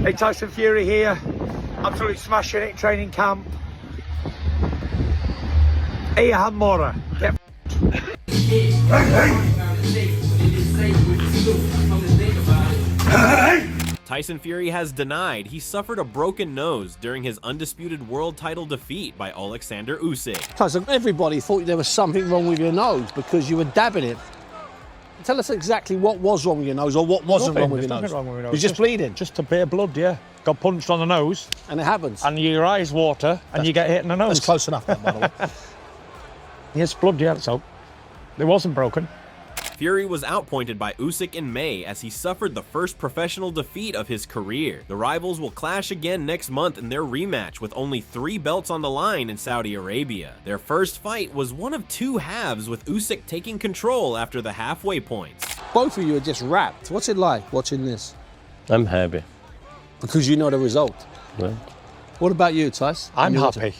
Hey, Tyson Fury here. Absolutely smashing it, training camp. Iya Mora. Get Tyson Fury has denied he suffered a broken nose during his undisputed world title defeat by Oleksandr Usyk. Tyson, everybody thought there was something wrong with your nose because you were dabbing it. Tell us exactly what was wrong with your nose or what wasn't wrong with your nose. Wrong with my nose. You're just bleeding. Just a bit of blood, yeah. Got punched on the nose. And it happens. And your eyes water and you get hit in the nose. That's close enough, that, by the way. Yes, blood, yeah, so it wasn't broken. Fury was outpointed by Usyk in May as he suffered the first professional defeat of his career. The rivals will clash again next month in their rematch with only 3 belts on the line in Saudi Arabia. Their first fight was one of 2 halves with Usyk taking control after the halfway points. Both of you are just wrapped. What's it like watching this? I'm happy. Because you know the result. Yeah. What about you, Tyson? I'm happy.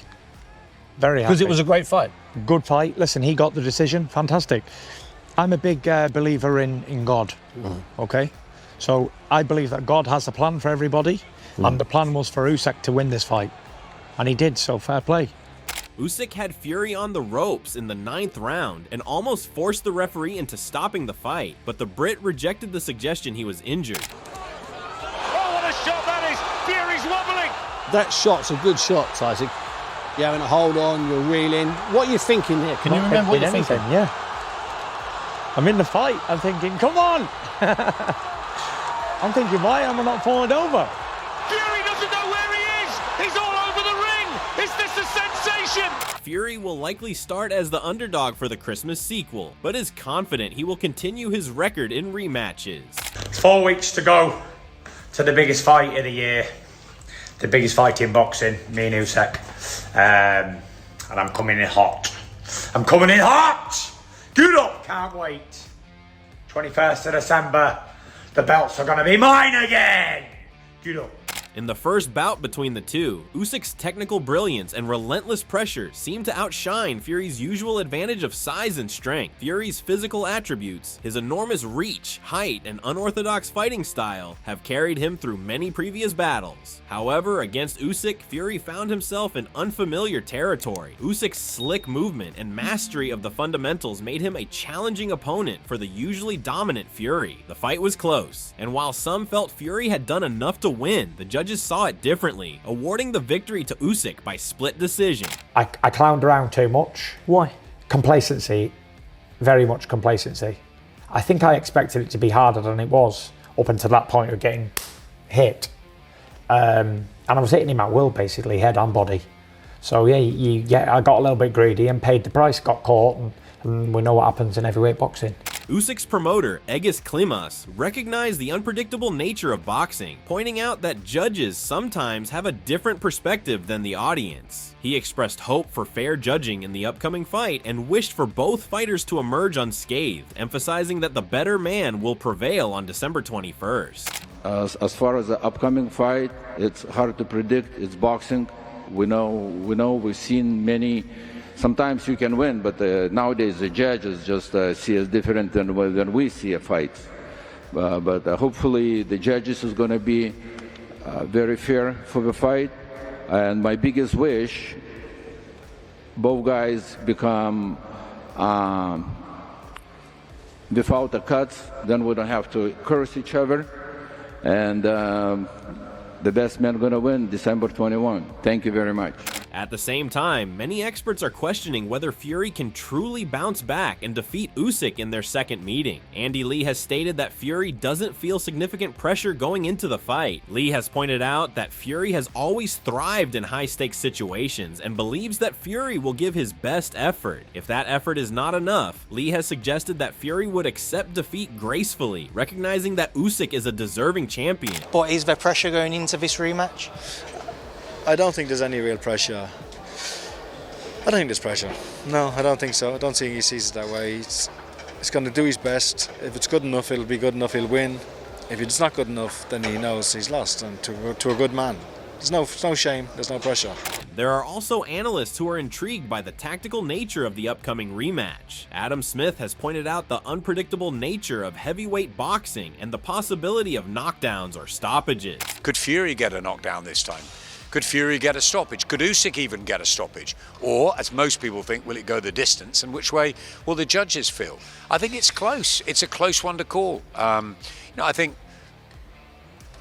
Very happy. Because it was a great fight. Good fight. Listen, he got the decision. Fantastic. I'm a big believer in God, okay? So I believe that God has a plan for everybody, and the plan was for Usyk to win this fight. And he did, so fair play. Usyk had Fury on the ropes in the 9th round and almost forced the referee into stopping the fight, but the Brit rejected the suggestion he was injured. Oh, what a shot that is! Fury's wobbling! That shot's a good shot, Tyson. You're having a hold on, you're reeling. What are you thinking here? Can you remember what you're thinking? Yeah. I'm in the fight. I'm thinking, come on! I'm thinking, why am I not falling over? Fury doesn't know where he is! He's all over the ring! Is this a sensation? Fury will likely start as the underdog for the Christmas sequel, but is confident he will continue his record in rematches. 4 weeks to go to the biggest fight of the year. The biggest fight in boxing, me and Usyk. And I'm coming in hot. I'm coming in hot! Get up! Can't wait. 21st of December. The belts are going to be mine again! Get up. In the first bout between the two, Usyk's technical brilliance and relentless pressure seemed to outshine Fury's usual advantage of size and strength. Fury's physical attributes, his enormous reach, height, and unorthodox fighting style have carried him through many previous battles. However, against Usyk, Fury found himself in unfamiliar territory. Usyk's slick movement and mastery of the fundamentals made him a challenging opponent for the usually dominant Fury. The fight was close, and while some felt Fury had done enough to win, the judges saw it differently, awarding the victory to Usyk by split decision. I clowned around too much. Why? Complacency. Very much complacency. I think I expected it to be harder than it was up until that point of getting hit. And I was hitting him at will, basically, head and body. So yeah, I got a little bit greedy and paid the price, got caught, and we know what happens in heavyweight boxing. Usyk's promoter, Egis Klimas, recognized the unpredictable nature of boxing, pointing out that judges sometimes have a different perspective than the audience. He expressed hope for fair judging in the upcoming fight and wished for both fighters to emerge unscathed, emphasizing that the better man will prevail on December 21st. As far as the upcoming fight, it's hard to predict. It's boxing. We know. We've seen many. Sometimes you can win, but nowadays the judges just see us different than we see a fight. But hopefully the judges is going to be very fair for the fight. And my biggest wish, both guys become without a cut, then we don't have to curse each other. And the best man going to win December 21. Thank you very much. At the same time, many experts are questioning whether Fury can truly bounce back and defeat Usyk in their second meeting. Andy Lee has stated that Fury doesn't feel significant pressure going into the fight. Lee has pointed out that Fury has always thrived in high-stakes situations and believes that Fury will give his best effort. If that effort is not enough, Lee has suggested that Fury would accept defeat gracefully, recognizing that Usyk is a deserving champion. What is there pressure going into this rematch? I don't think there's any real pressure. I don't think there's pressure. No, I don't think so. I don't think he sees it that way. He's going to do his best. If it's good enough, it'll be good enough, he'll win. If it's not good enough, then he knows he's lost, and to a good man. There's no shame, there's no pressure. There are also analysts who are intrigued by the tactical nature of the upcoming rematch. Adam Smith has pointed out the unpredictable nature of heavyweight boxing and the possibility of knockdowns or stoppages. Could Fury get a knockdown this time? Could Fury get a stoppage? Could Usyk even get a stoppage? Or, as most people think, will it go the distance? And which way will the judges feel? I think it's close. It's a close one to call. I think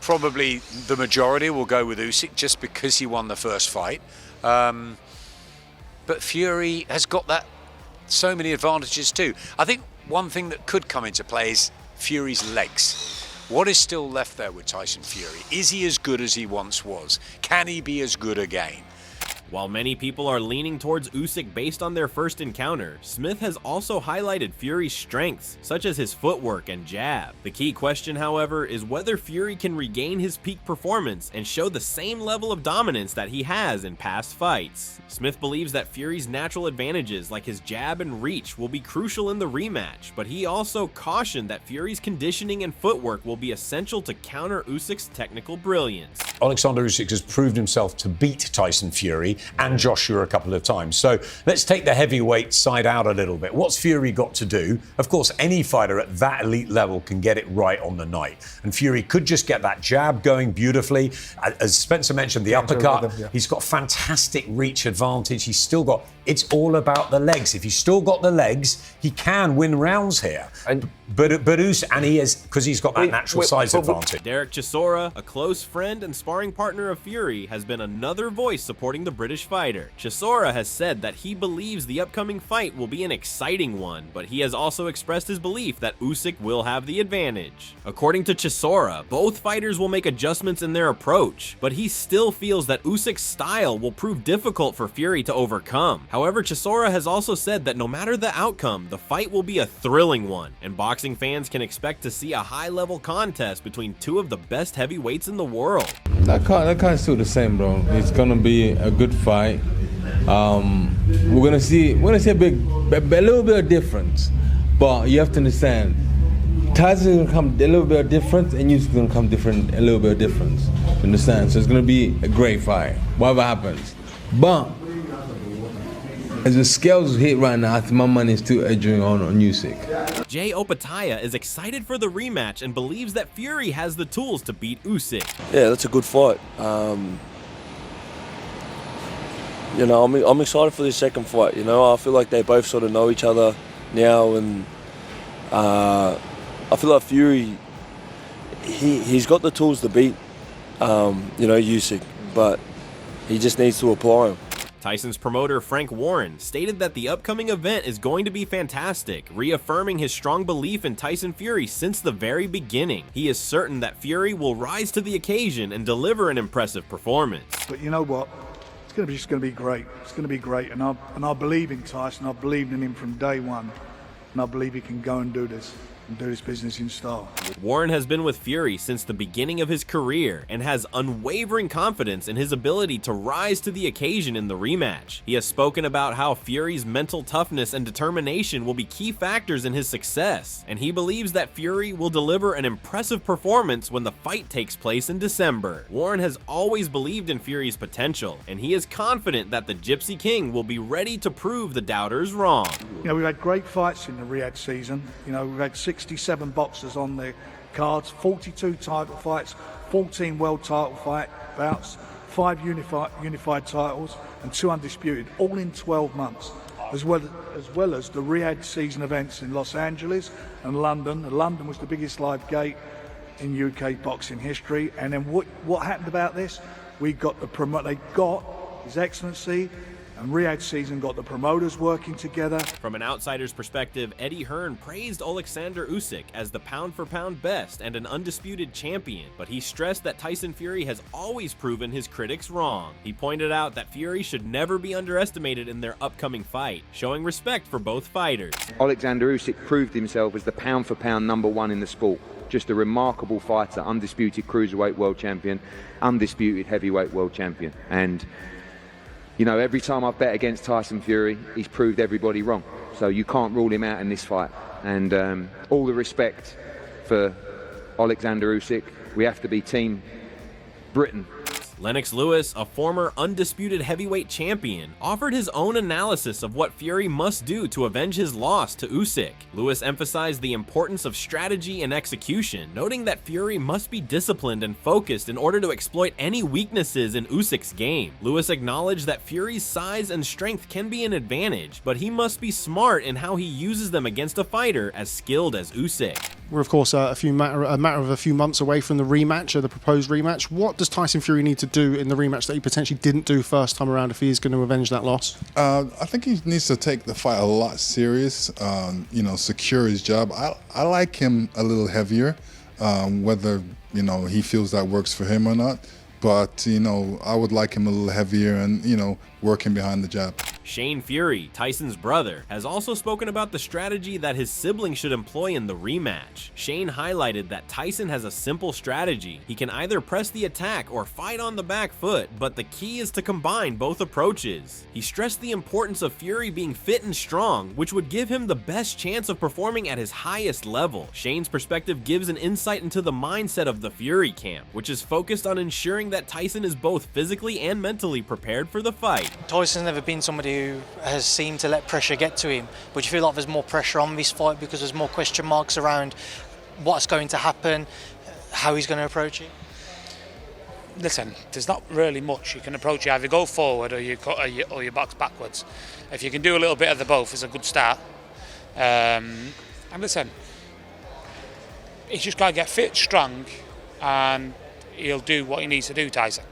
probably the majority will go with Usyk just because he won the first fight. But Fury has got so many advantages too. I think one thing that could come into play is Fury's legs. What is still left there with Tyson Fury? Is he as good as he once was? Can he be as good again? While many people are leaning towards Usyk based on their first encounter, Smith has also highlighted Fury's strengths, such as his footwork and jab. The key question, however, is whether Fury can regain his peak performance and show the same level of dominance that he has in past fights. Smith believes that Fury's natural advantages like his jab and reach will be crucial in the rematch, but he also cautioned that Fury's conditioning and footwork will be essential to counter Usyk's technical brilliance. Oleksandr Usyk has proved himself to beat Tyson Fury and Joshua a couple of times. So let's take the heavyweight side out a little bit. What's Fury got to do? Of course, any fighter at that elite level can get it right on the night. And Fury could just get that jab going beautifully. As Spencer mentioned, the uppercut, he's got fantastic reach advantage. He's still got, it's all about the legs. If he's still got the legs, he can win rounds here. But Usyk, and he is, because he's got that natural size advantage. Derek Chisora, a close friend and sparring partner of Fury, has been another voice supporting the British fighter. Chisora has said that he believes the upcoming fight will be an exciting one, but he has also expressed his belief that Usyk will have the advantage. According to Chisora, both fighters will make adjustments in their approach, but he still feels that Usyk's style will prove difficult for Fury to overcome. However, Chisora has also said that no matter the outcome, the fight will be a thrilling one, and boxing fans can expect to see a high-level contest between two of the best heavyweights in the world. That card's still the same, bro. It's gonna be a good fight. We're gonna see a little bit of difference, but you have to understand, Tyson's gonna come a little bit of difference, and Usyk's gonna come a little bit of difference. You understand? So it's gonna be a great fight, whatever happens. But as the scales hit right now, I think my money is still edging on Usyk. Jay Opetaia is excited for the rematch and believes that Fury has the tools to beat Usyk. Yeah, that's a good fight. I'm excited for this second fight. I feel like they both sort of know each other now, and I feel like Fury, he's got the tools to beat, Usyk, but he just needs to apply them. Tyson's promoter Frank Warren stated that the upcoming event is going to be fantastic, reaffirming his strong belief in Tyson Fury since the very beginning. He is certain that Fury will rise to the occasion and deliver an impressive performance. But you know what? It's just going to be great. It's going to be great, and I believe in Tyson. I believed in him from day one, and I believe he can go and do this. And do his business in style. Warren has been with Fury since the beginning of his career and has unwavering confidence in his ability to rise to the occasion in the rematch. He has spoken about how Fury's mental toughness and determination will be key factors in his success, and he believes that Fury will deliver an impressive performance when the fight takes place in December. Warren has always believed in Fury's potential, and he is confident that the Gypsy King will be ready to prove the doubters wrong. We've had great fights in the Riyadh season. We've had 67 boxers on the cards, 42 title fights, 14 world title bouts, 5 unified titles, and 2 undisputed, all in 12 months, as well as the Riyadh season events in Los Angeles and London. London was the biggest live gate in UK boxing history. And then what happened about this? We got they got His Excellency and Riyadh season got the promoters working together. From an outsider's perspective, Eddie Hearn praised Oleksandr Usyk as the pound-for-pound best and an undisputed champion, but he stressed that Tyson Fury has always proven his critics wrong. He pointed out that Fury should never be underestimated in their upcoming fight, showing respect for both fighters. Oleksandr Usyk proved himself as the pound-for-pound #1 in the sport. Just a remarkable fighter, undisputed cruiserweight world champion, undisputed heavyweight world champion. And every time I've bet against Tyson Fury, he's proved everybody wrong. So you can't rule him out in this fight. And all the respect for Oleksandr Usyk. We have to be Team Britain. Lennox Lewis, a former undisputed heavyweight champion, offered his own analysis of what Fury must do to avenge his loss to Usyk. Lewis emphasized the importance of strategy and execution, noting that Fury must be disciplined and focused in order to exploit any weaknesses in Usyk's game. Lewis acknowledged that Fury's size and strength can be an advantage, but he must be smart in how he uses them against a fighter as skilled as Usyk. We're of course a matter of a few months away from the rematch, or the proposed rematch. What does Tyson Fury need to do in the rematch that he potentially didn't do first time around if he is going to avenge that loss? I think he needs to take the fight a lot serious, secure his job. I like him a little heavier, whether, he feels that works for him or not. But, I would like him a little heavier and, working behind the jab. Shane Fury, Tyson's brother, has also spoken about the strategy that his sibling should employ in the rematch. Shane highlighted that Tyson has a simple strategy. He can either press the attack or fight on the back foot, but the key is to combine both approaches. He stressed the importance of Fury being fit and strong, which would give him the best chance of performing at his highest level. Shane's perspective gives an insight into the mindset of the Fury camp, which is focused on ensuring that Tyson is both physically and mentally prepared for the fight. Tyson's never been somebody who has seemed to let pressure get to him, but you feel like there's more pressure on this fight because there's more question marks around what's going to happen, how he's going to approach it? Listen, there's not really much you can approach. You either go forward or you box backwards. If you can do a little bit of the both, it's a good start. And listen, he's just got to get fit, strong, and he'll do what he needs to do, Tyson.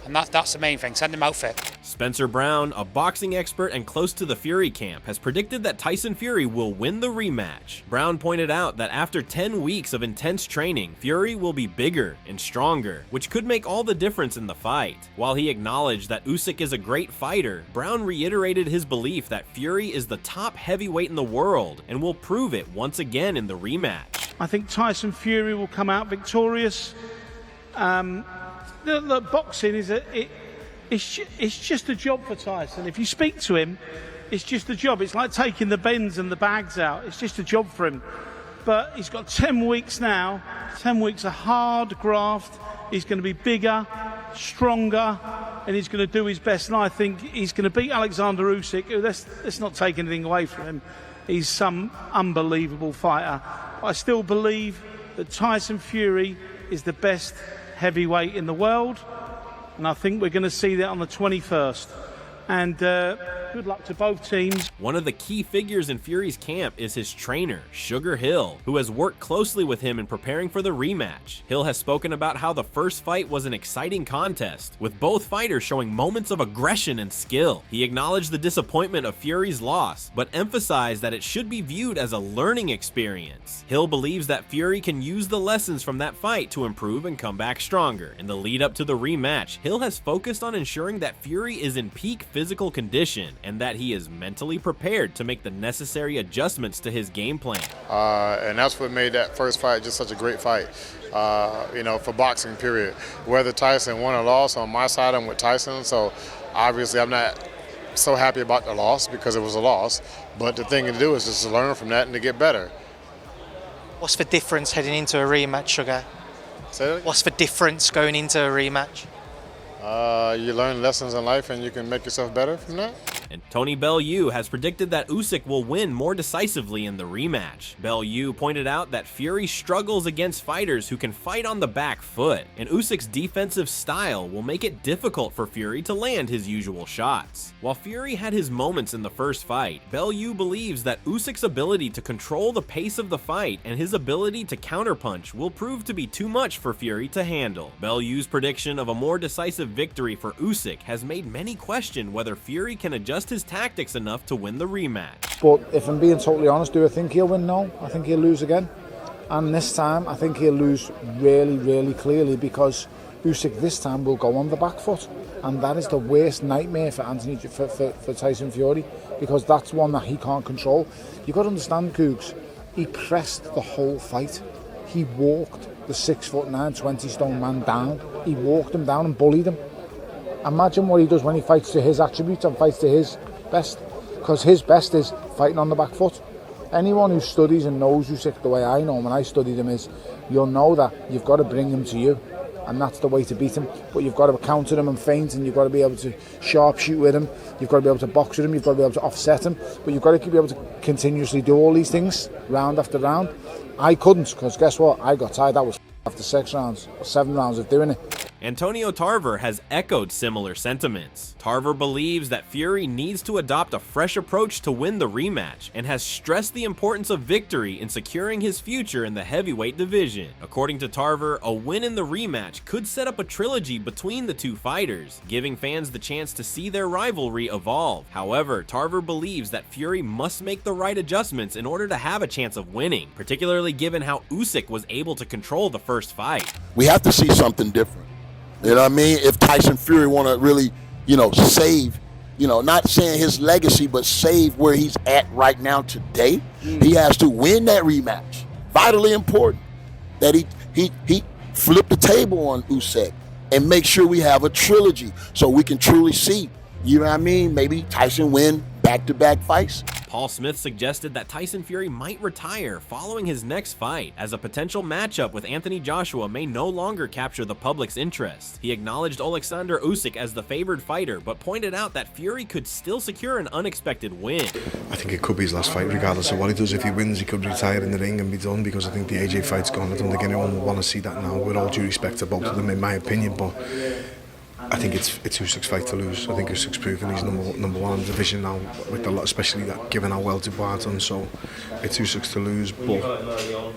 And that's the main thing, send him out fit. Spencer Brown, a boxing expert and close to the Fury camp, has predicted that Tyson Fury will win the rematch. Brown pointed out that after 10 weeks of intense training, Fury will be bigger and stronger, which could make all the difference in the fight. While he acknowledged that Usyk is a great fighter, Brown reiterated his belief that Fury is the top heavyweight in the world and will prove it once again in the rematch. I think Tyson Fury will come out victorious. The boxing is it's just a job for Tyson. If you speak to him, it's just a job. It's like taking the bends and the bags out. It's just a job for him. But he's got 10 weeks now. 10 weeks of hard graft. He's going to be bigger, stronger, and he's going to do his best. And I think he's going to beat Oleksandr Usyk, who, let's not take anything away from him. He's some unbelievable fighter. I still believe that Tyson Fury is the best heavyweight in the world, and I think we're going to see that on the 21st. And good luck to both teams. One of the key figures in Fury's camp is his trainer, Sugar Hill, who has worked closely with him in preparing for the rematch. Hill has spoken about how the first fight was an exciting contest, with both fighters showing moments of aggression and skill. He acknowledged the disappointment of Fury's loss, but emphasized that it should be viewed as a learning experience. Hill believes that Fury can use the lessons from that fight to improve and come back stronger. In the lead up to the rematch, Hill has focused on ensuring that Fury is in peak physical condition and that he is mentally prepared to make the necessary adjustments to his game plan. And that's what made that first fight just such a great fight, for boxing, period. Whether Tyson won or lost, on my side, I'm with Tyson, so obviously I'm not so happy about the loss because it was a loss, but the thing to do is just to learn from that and to get better. What's the difference heading into a rematch, Sugar? What's the difference going into a rematch? You learn lessons in life and you can make yourself better from that. And Tony Bellew has predicted that Usyk will win more decisively in the rematch. Bellew pointed out that Fury struggles against fighters who can fight on the back foot, and Usyk's defensive style will make it difficult for Fury to land his usual shots. While Fury had his moments in the first fight, Bellew believes that Usyk's ability to control the pace of the fight and his ability to counterpunch will prove to be too much for Fury to handle. Bellew's prediction of a more decisive victory for Usyk has made many question whether Fury can adjust his tactics enough to win the rematch. But if I'm being totally honest, do I think he'll win? No, I think he'll lose again. And this time, I think he'll lose really, really clearly because Usyk this time will go on the back foot. And that is the worst nightmare for for Tyson Fury, because that's one that he can't control. You've got to understand, Cougs, he pressed the whole fight. He walked the 6'9", 20-stone man down. He walked him down and bullied him. Imagine what he does when he fights to his attributes and fights to his best, because his best is fighting on the back foot. Anyone who studies and knows Usyk the way I know him and I studied him is, you'll know that you've got to bring him to you and that's the way to beat him. But you've got to counter him and feint, and you've got to be able to sharpshoot with him. You've got to be able to box with him. You've got to be able to offset him. But you've got to be able to continuously do all these things round after round. I couldn't, because guess what? I got tired. That was after 6 rounds or 7 rounds of doing it. Antonio Tarver has echoed similar sentiments. Tarver believes that Fury needs to adopt a fresh approach to win the rematch and has stressed the importance of victory in securing his future in the heavyweight division. According to Tarver, a win in the rematch could set up a trilogy between the two fighters, giving fans the chance to see their rivalry evolve. However, Tarver believes that Fury must make the right adjustments in order to have a chance of winning, particularly given how Usyk was able to control the first fight. We have to see something different. You know what I mean? If Tyson Fury want to really, save, not saying his legacy, but save where he's at right now today, he has to win that rematch. Vitally important that he flip the table on Usyk and make sure we have a trilogy so we can truly see, you know what I mean? Maybe Tyson win back-to-back fights. Paul Smith suggested that Tyson Fury might retire following his next fight, as a potential matchup with Anthony Joshua may no longer capture the public's interest. He acknowledged Oleksandr Usyk as the favored fighter, but pointed out that Fury could still secure an unexpected win. I think it could be his last fight, regardless of what he does. If he wins, he could retire in the ring and be done, because I think the AJ fight's gone. I don't think anyone will want to see that now, with all due respect to both of them, in my opinion, but I think it's Usyk's fight to lose. I think Usyk's proven he's number one in the division now, with a lot, especially that given how well Dubois done. So it's Usyk's to lose, but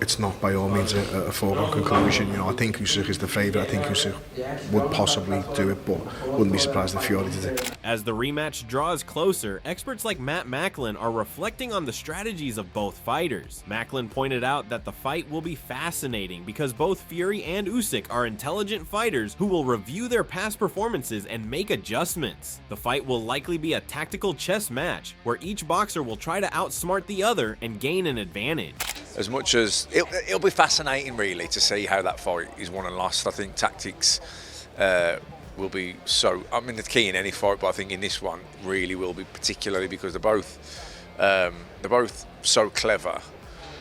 it's not by all means a foregone conclusion. I think Usyk is the favourite. I think Usyk would possibly do it, but wouldn't be surprised if Fury did it. As the rematch draws closer, experts like Matt Macklin are reflecting on the strategies of both fighters. Macklin pointed out that the fight will be fascinating because both Fury and Usyk are intelligent fighters who will review their past performances and make adjustments. The fight will likely be a tactical chess match where each boxer will try to outsmart the other and gain an advantage. As much as it'll be fascinating, really, to see how that fight is won and lost. I think tactics will be the key in any fight, but I think in this one really will be, particularly because they're both so clever,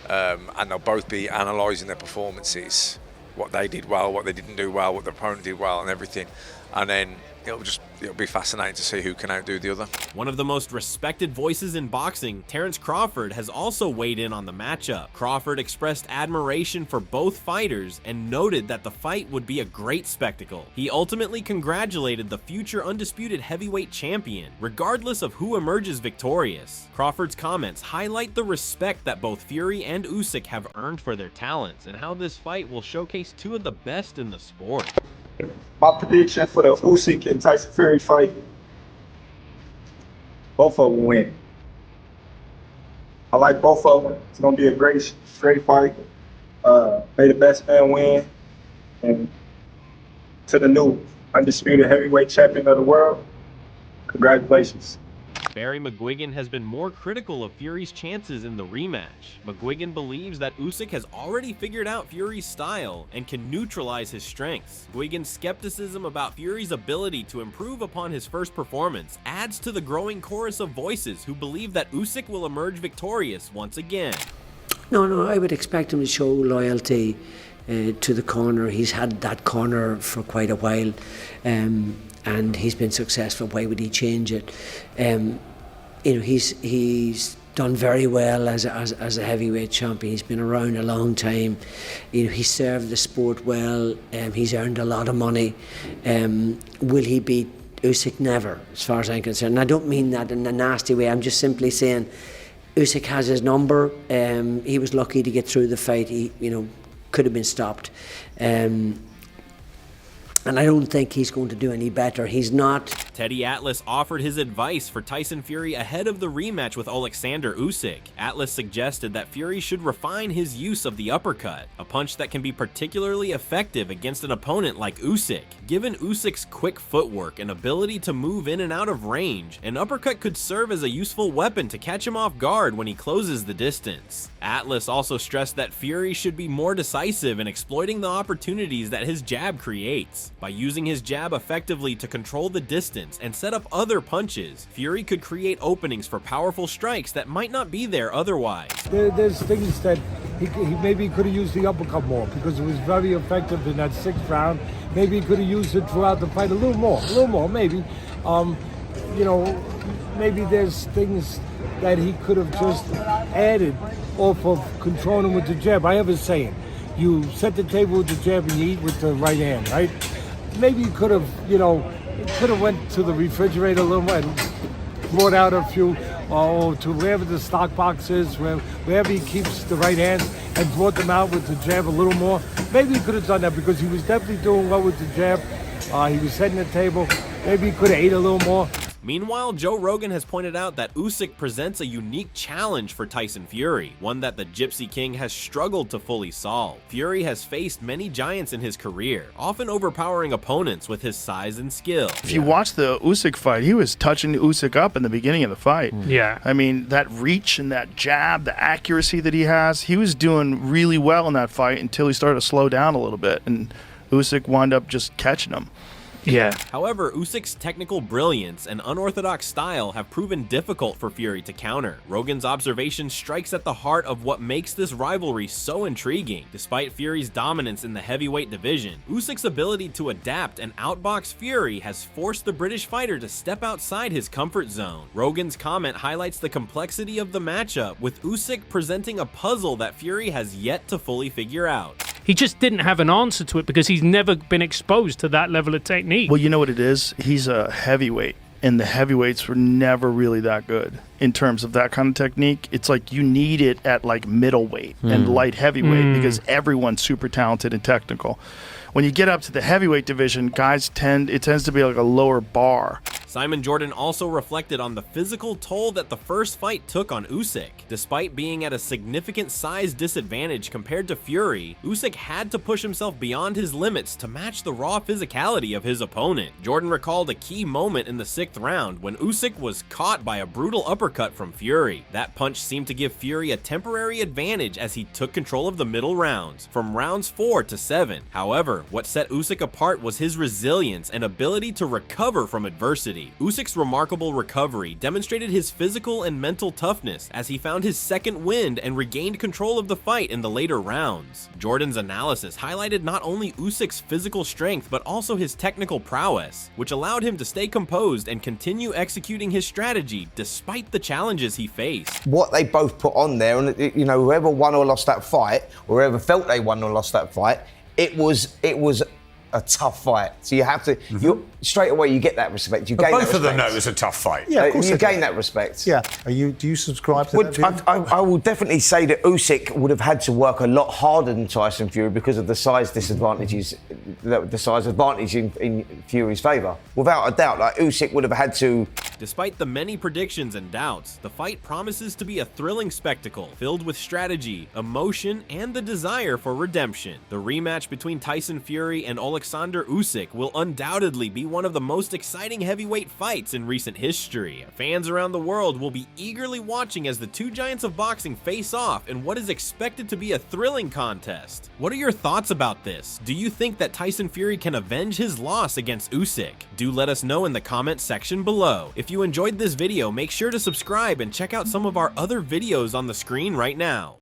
and they'll both be analysing their performances, what they did well, what they didn't do well, what the opponent did well, and everything. And then it'll be fascinating to see who can outdo the other. One of the most respected voices in boxing, Terrence Crawford, has also weighed in on the matchup. Crawford expressed admiration for both fighters and noted that the fight would be a great spectacle. He ultimately congratulated the future undisputed heavyweight champion, regardless of who emerges victorious. Crawford's comments highlight the respect that both Fury and Usyk have earned for their talents and how this fight will showcase two of the best in the sport. My prediction for the Usyk and Tyson Fury fight, both of them win. I like both of them. It's gonna be a great fight. May the best man win, and to the new undisputed heavyweight champion of the world, congratulations. Barry McGuigan has been more critical of Fury's chances in the rematch. McGuigan believes that Usyk has already figured out Fury's style and can neutralize his strengths. McGuigan's skepticism about Fury's ability to improve upon his first performance adds to the growing chorus of voices who believe that Usyk will emerge victorious once again. No, I would expect him to show loyalty to the corner. He's had that corner for quite a while. And he's been successful. Why would he change it? He's done very well as a heavyweight champion. He's been around a long time. He served the sport well. He's earned a lot of money. Will he beat Usyk? Never, as far as I'm concerned. And I don't mean that in a nasty way. I'm just simply saying Usyk has his number. He was lucky to get through the fight. He, could have been stopped. And I don't think he's going to do any better. He's not. Teddy Atlas offered his advice for Tyson Fury ahead of the rematch with Oleksandr Usyk. Atlas suggested that Fury should refine his use of the uppercut, a punch that can be particularly effective against an opponent like Usyk. Given Usyk's quick footwork and ability to move in and out of range, an uppercut could serve as a useful weapon to catch him off guard when he closes the distance. Atlas also stressed that Fury should be more decisive in exploiting the opportunities that his jab creates. By using his jab effectively to control the distance, hands and set up other punches, Fury could create openings for powerful strikes that might not be there otherwise. There's things that he maybe could have used the uppercut more because it was very effective in that 6th round. Maybe he could have used it throughout the fight a little more, maybe. You know, maybe there's things that he could have just added off of controlling him with the jab. I have a saying, you set the table with the jab and you eat with the right hand, right? Maybe you could have, went to the refrigerator a little more and brought out a few, to wherever the stock box is, wherever he keeps the right hand, and brought them out with the jab a little more. Maybe he could have done that because he was definitely doing well with the jab. He was setting the table. Maybe he could have ate a little more. Meanwhile, Joe Rogan has pointed out that Usyk presents a unique challenge for Tyson Fury, one that the Gypsy King has struggled to fully solve. Fury has faced many giants in his career, often overpowering opponents with his size and skill. If you watch the Usyk fight, he was touching Usyk up in the beginning of the fight. Yeah. I mean, that reach and that jab, the accuracy that he has, he was doing really well in that fight until he started to slow down a little bit, and Usyk wound up just catching him. Yeah. However, Usyk's technical brilliance and unorthodox style have proven difficult for Fury to counter. Rogan's observation strikes at the heart of what makes this rivalry so intriguing. Despite Fury's dominance in the heavyweight division, Usyk's ability to adapt and outbox Fury has forced the British fighter to step outside his comfort zone. Rogan's comment highlights the complexity of the matchup, with Usyk presenting a puzzle that Fury has yet to fully figure out. He just didn't have an answer to it because he's never been exposed to that level of technique. Well, you know what it is? He's a heavyweight, and the heavyweights were never really that good in terms of that kind of technique. It's like you need it at like middleweight and light heavyweight because everyone's super talented and technical. When you get up to the heavyweight division, it tends to be like a lower bar. Simon Jordan also reflected on the physical toll that the first fight took on Usyk. Despite being at a significant size disadvantage compared to Fury, Usyk had to push himself beyond his limits to match the raw physicality of his opponent. Jordan recalled a key moment in the 6th round when Usyk was caught by a brutal uppercut from Fury. That punch seemed to give Fury a temporary advantage as he took control of the middle rounds, from rounds 4 to 7. However, what set Usyk apart was his resilience and ability to recover from adversity. Usyk's remarkable recovery demonstrated his physical and mental toughness as he found his second wind and regained control of the fight in the later rounds. Jordan's analysis highlighted not only Usyk's physical strength but also his technical prowess, which allowed him to stay composed and continue executing his strategy despite the challenges he faced. What they both put on there, and whoever won or lost that fight, or whoever felt they won or lost that fight, it was a tough fight. So you have to, straight away you get that respect. You gain Both that of them respect. know it's a tough fight. Yeah, of course you gain that respect. Yeah. Do you subscribe to that? I will definitely say that Usyk would have had to work a lot harder than Tyson Fury because of the size disadvantages, the size advantage in Fury's favour. Without a doubt, like Usyk would have had to. Despite the many predictions and doubts, the fight promises to be a thrilling spectacle filled with strategy, emotion, and the desire for redemption. The rematch between Tyson Fury and Oleksandr Usyk will undoubtedly be one of the most exciting heavyweight fights in recent history. Fans around the world will be eagerly watching as the two giants of boxing face off in what is expected to be a thrilling contest. What are your thoughts about this? Do you think that Tyson Fury can avenge his loss against Usyk? Do let us know in the comment section below. If you enjoyed this video, make sure to subscribe and check out some of our other videos on the screen right now.